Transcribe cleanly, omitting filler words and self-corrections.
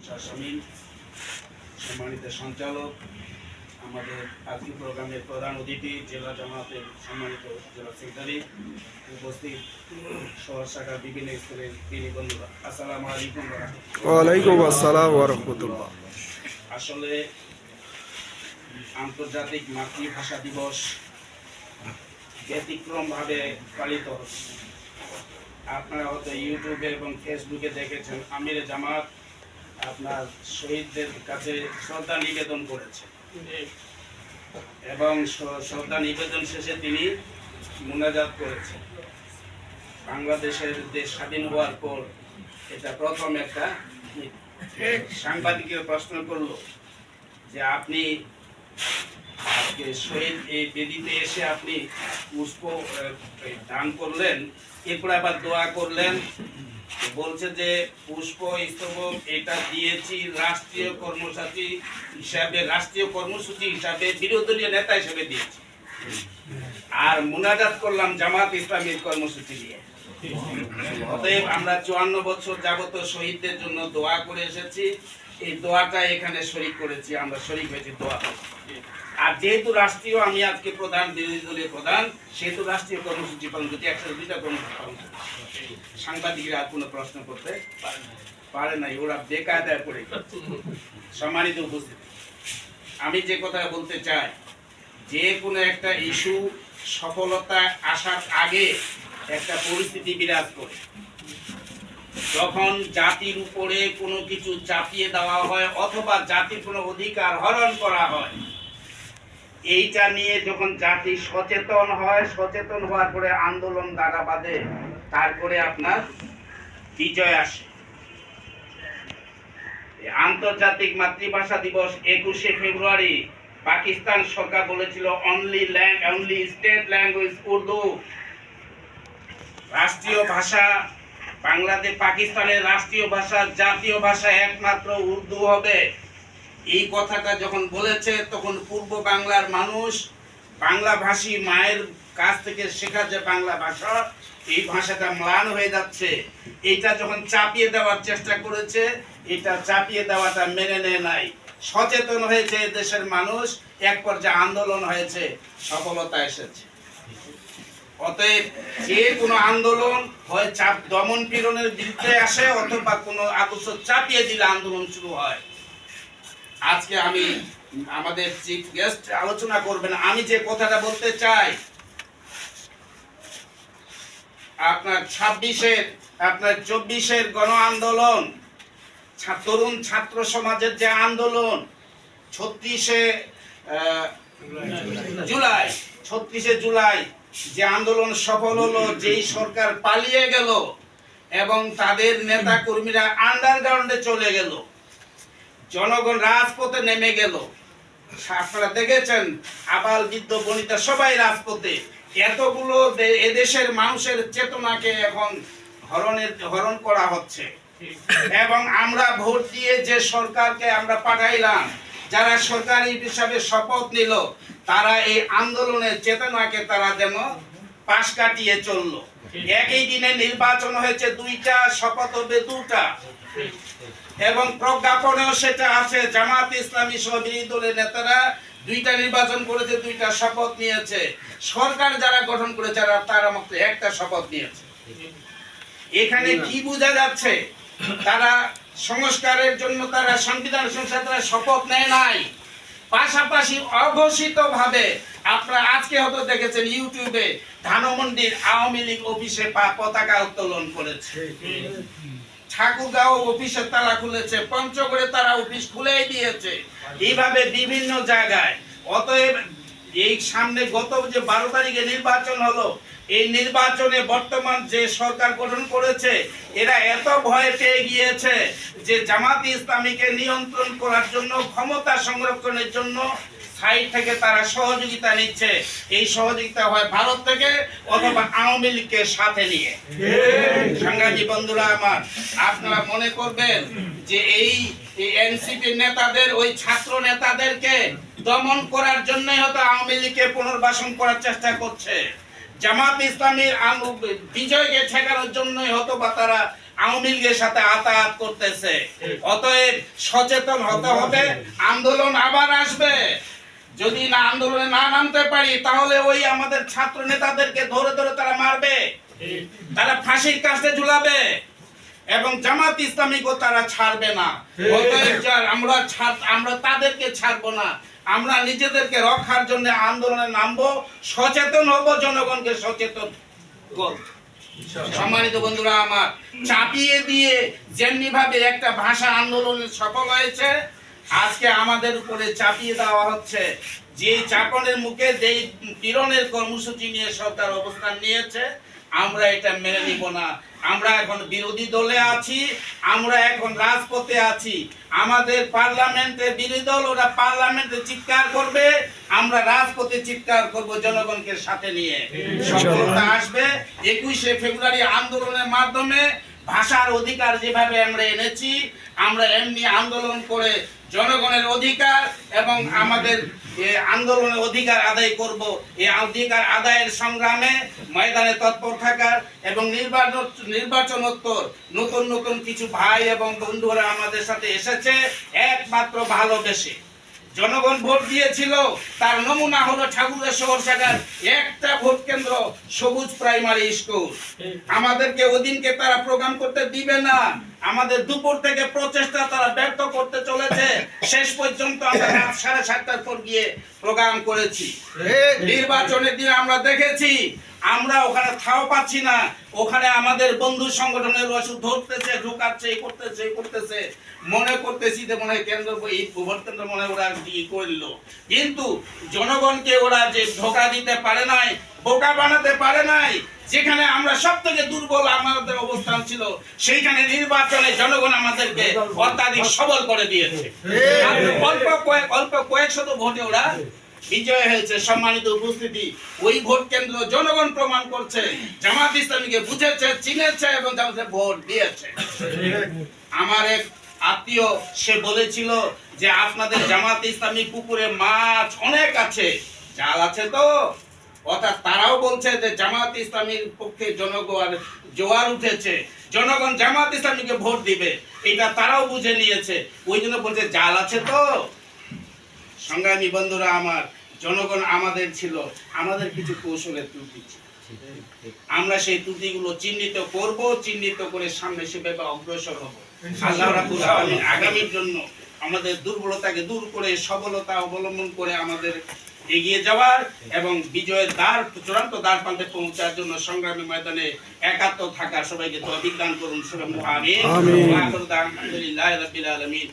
শাসমিন, সম্মানিত সঞ্চালক, আমাদের আজকের প্রোগ্রামের প্রধান অতিথি জেলা জামাতের সম্মানিত জেলা সেক্রেটারি, উপস্থিত শহর শাখার বিভিন্ন স্তরের দিনী বন্ধুরা, আসসালামু আলাইকুম। ওয়ালাইকুম আসসালাম ওয়া রাহমাতুল্লাহ। আসলে আন্তর্জাতিক মাতৃভাষা দিবস ব্যতিক্রমভাবে পালিত হচ্ছে। আপনারা হয়তো ইউটিউবে এবং ফেসবুকে দেখেছেন, আমিরে জামাত আপনার শহীদদের কাছে শ্রদ্ধা নিবেদন করেছে এবং শ্রদ্ধা নিবেদন শেষে তিনি মুনাজাত করেছেন। বাংলাদেশের দেশ স্বাধীন হওয়ার পর এটা প্রথম একটা সাংবাদিকের প্রশ্ন করলো যে আপনি আজকে শহীদ এই বেদিতে এসে আপনি পুষ্প দান করলেন, এরপরে আবার দোয়া করলেন, বলছে যে পুষ্প স্তবক এটা দিয়েছি রাষ্ট্রীয় কর্মসূচি হিসাবে বিরোধী দলীয় নেতা হিসেবে দিয়েছি, আর মুনাজাত করলাম জামাত ইসলামীর কর্মসূচি দিয়ে। অতএব আমরা 54 বছর যাবত শহীদদের জন্য দোয়া করে এসেছি, এই দোয়াটা এখানে শরীক করেছি, আমরা শরীক হয়েছি দোয়া। আর যেহেতু রাষ্ট্রীয়, আমি আজকে প্রধান, বিরোধী দলীয় প্রধান, সেহেতু রাষ্ট্রীয় কর্মসূচি পালন করছি, 102টা কর্মসূচি পালন করছি। সাংবাদিকরা আর কোনো প্রশ্ন করতে পারে নাই, ওরা বেকায়দায় পড়ে। সম্মানিত উপস্থিতি, আমি যে কথা বলতে চাই, যে কোনো একটা ইস্যু সফলতা আসার আগে একটা পরিস্থিতি বিরাজ করে। যখন জাতির উপরে কোনো কিছু চাপিয়ে দেওয়া হয় অথবা জাতির কোনো অধিকার হরণ করা হয়, এইটা নিয়ে যখন জাতি সচেতন হয়, সচেতন হওয়ার পরে আন্দোলন দাঁড়া বাঁধে, তারপরে আপনার বিজয় আসে। আন্তর্জাতিক মাতৃভাষা দিবস 21শে ফেব্রুয়ারি পাকিস্তান সরকার বলেছিল অনলি স্টেট ল্যাঙ্গুয়েজ উর্দু, রাষ্ট্রীয় ভাষা বাংলাদেশ, পাকিস্তানের রাষ্ট্রীয় ভাষা, জাতীয় ভাষা একমাত্র উর্দু হবে। এই কথাটা যখন বলেছে, তখন পূর্ব বাংলার মানুষ, বাংলা ভাষী মায়ের কাছ থেকে শেখা যে বাংলা ভাষা, এই ভাষাটা ম্লান হয়ে যাচ্ছে। এটা যখন চাপিয়ে দেওয়ার চেষ্টা করেছে, এটা চাপিয়ে দেওয়াটা মেনে নেয় নাই, সচেতন হয়েছে দেশের মানুষ, এক পর্যায়ে আন্দোলন হয়েছে, সফলতা এসেছে। অতএব যে কোনো আন্দোলন হয় চাপ দমন পীড়নের বিরুদ্ধে আসে অথবা কোনো আদর্শ চাপিয়ে দিলে আন্দোলন শুরু হয়। আজকে আমি আমাদের চিফ গেস্ট আলোচনা করবেন, আমি যে কথাটা বলতে চাই, আপনার 24-এর গণ আন্দোলন, তরুণ ছাত্র সমাজের যে আন্দোলন, 36শে জুলাই যে আন্দোলন সফল হলো, যেই সরকার পালিয়ে গেল এবং তাদের নেতা কর্মীরা আন্ডারগ্রাউন্ডে চলে গেল, জনগণ রাজপথে নেমে গেল। আপনারা দেখেছেন, আবাল বৃদ্ধ বনিতা সবাই রাজপথে। এতগুলো এদেশের মানুষের চেতনাকে এখন হরণ করা হচ্ছে এবং আমরা ভোট দিয়ে যে সরকারকে আমরা পাঠাইলাম, যারা সরকারি হিসাবে শপথ নিল, তারা এই আন্দোলনের চেতনাকে তারা যেন পাশ কাটিয়ে চললো। একই দিনে নির্বাচন হয়েছে 2টা, শপথ হবে 2টা এবং প্রজ্ঞাপনেও সেটা আছে। জামাত ইসলামী সহ বিরোধী দলের নেতারা 2টা নির্বাচন করেছে, 2টা শপথ নিয়েছে। সরকার যারা গঠন করেছে তারা মাত্র একটা শপথ নিয়েছে। এখানে কি বোঝা যাচ্ছে? তারা সংস্কারের জন্য, তারা সংবিধান সংসদের শপথ নেয় নাই, পাশাপাশি অঘোষিত ভাবে আপনারা আজকে হয়তো দেখেছেন ইউটিউবে, ধানমন্ডির আওয়ামী লীগ অফিসে পতাকা উত্তোলন করেছে, ঠাকুরগাঁও অফিসে তারা খুলেছে, পঞ্চগড়ে তারা অফিস খুলেই দিয়েছে, এইভাবে বিভিন্ন জায়গায়। অতএব এই সামনে গত যে 12 তারিখে নির্বাচন হলো, এই নির্বাচনে বর্তমান যে সরকার গঠন করেছে, এরা এত ভয় পেয়ে গিয়েছে যে জামাত ইসলামীকে নিয়ন্ত্রণ করার জন্য, ক্ষমতা সংরক্ষণের জন্য সাইড থেকে তারা সহযোগিতা নিচ্ছে। এই সহযোগিতা হয় ভারত থেকে অথবা আওয়ামী লীগকে সাথে নিয়ে। সাংবাদিক বন্ধুরা আমার, আপনারা মনে করবেন যে এই এনসিপি নেতাদের, ওই ছাত্র নেতাদেরকে দমন করার জন্যই হয়তো আওয়ামী লীগকে পুনর্বাসন করার চেষ্টা করছে। জামাত ইসলামীর বিজয়কে ঠেকানোর জন্যই হয়তো বা তারা আওয়ামী লীগের সাথে আতাত করতেছে। অতএব সচেতন হতে হবে, আন্দোলন আবার আসবে। যদি না আন্দোলনে না নামতে পারি তাহলে ওই আমাদের ছাত্র নেতাদেরকে ধরে ধরে তারা মারবে, তারা ফাঁসির কাছে ঝুলাবে এবং জামাত ইসলামীকেও তারা ছাড়বে না। অতএব আমরা তাদেরকে ছাড়বো না। আমরা নিজেদেরকে রক্ষার জন্য আন্দোলনে নামবো, সচেতন হব, জনগণকে সচেতন করব। সম্মানিত বন্ধুরা আমার, চাপিয়ে দিয়ে যেমনি ভাবে একটা ভাষা আন্দোলন সফল হয়েছে, আজকে আমাদের উপরে চাপিয়ে দেওয়া হচ্ছে। যে চাপনের মুখে যেই পীড়নের কর্মসূচি নিয়ে সরকার অবস্থান নিয়েছে, আমরা এটা মেনে নিব না। আমরা এখন বিরোধী দলে আছি, আমরা এখন রাজপথে আছি। আমাদের পার্লামেন্টে বিরোধী দল, ওরা পার্লামেন্টে চিৎকার করবে, আমরা রাজপথে চিৎকার করব জনগণকে সাথে নিয়ে। সফলতা আসবে 21শে ফেব্রুয়ারি আন্দোলনের মাধ্যমে। ভাষার অধিকার যেভাবে আমরা এনেছি, আমরা এমনি আন্দোলন করে জনগণের অধিকার এবং আমাদের আন্দোলনের অধিকার আদায় করব। এই অধিকার আদায়ের সংগ্রামে ময়দানে তৎপর থাকার এবং নির্বাচনোত্তর নতুন নতুন কিছু ভাই এবং বন্ধুরা আমাদের সাথে এসেছে একমাত্র ভালোবেসে। জনগণ ভোট দিয়েছিল, তার নমুনা হলো ঠাকুরের শহর শাখার একটা ভোট কেন্দ্র, সবুজ প্রাইমারি স্কুল। আমাদেরকে ওদিনকে তারা প্রোগ্রাম করতে দিবে না। আমাদের দুপুর থেকে প্রচেষ্টা তারা ব্যর্থ করতে চলেছে। শেষ পর্যন্ত আমরা রাত 7:30টার পর গিয়ে প্রোগ্রাম করেছি। নির্বাচনের দিন আমরা দেখেছি, আমরা ওখানে থাও পাচ্ছি না। ওখানে আমাদের বন্ধু সংগঠনের ওষুধ ধরতেছে, ঢুকাচ্ছে, করতেছে। মনে করতেছি যে মনে হয় কেন্দ্র, এই ভোট কেন্দ্র মনে হয় ওরা ই করলো। কিন্তু জনগণকে ওরা যে ধোঁকা দিতে পারে নাই, বোকা বানাতে পারে নাই। যেখানে আমরা সব থেকে দুর্বল আমাদের অবস্থান ছিল, সেইখানে নির্বাচনে জনগণ আমাদেরকে অত্যাধিক সবল করে দিয়েছে। অল্প কয়েক শত ভোটে ওরা বিজয় হয়েছে। সম্মানিত উপস্থিতি, ওই ভোট কেন্দ্র জনগণ প্রমাণ করছে জামাত ইসলামীকে বুঝেছে, চিনেছে এবং জামাতে ভোট দিয়েছে। আমার এক আত্মীয় সে বলেছিল যে আপনাদের জামাত ইসলামী পুকুরে মাছ অনেক আছে, জাল আছে তো। অর্থাৎ তারাও বলছে যে জামাত ইসলামীর পক্ষে জনগণ জোয়ার উঠেছে, জনগণ জামাত ইসলামীকে ভোট দিবে, এটা তারাও বুঝে নিয়েছে। ওই জন্য বলছে জাল আছে তো। সংগ্রামী বন্ধুরা আমার, জনগণ আমাদের ছিল, আমাদের কিছু কৌশলের ত্রুটি ছিল। আমরা সেই ত্রুটিগুলো চিহ্নিত করব, চিহ্নিত করে সামনে সেভাবে অগ্রসর হব। আল্লাহ রাব্বুল আলামিন আগামীর জন্য আমাদের দুর্বলতাকে দূর করে সবলতা অবলম্বন করে আমাদের এগিয়ে যাওয়ার এবং বিজয়ের দ্বার, চূড়ান্ত দ্বার প্রান্তে পৌঁছার জন্য সংগ্রামী ময়দানে একাত্ম থাকার সবাইকে তৌফিক দান করুন। আমিন। আলহামদুলিল্লাহি রাব্বিল আলামিন।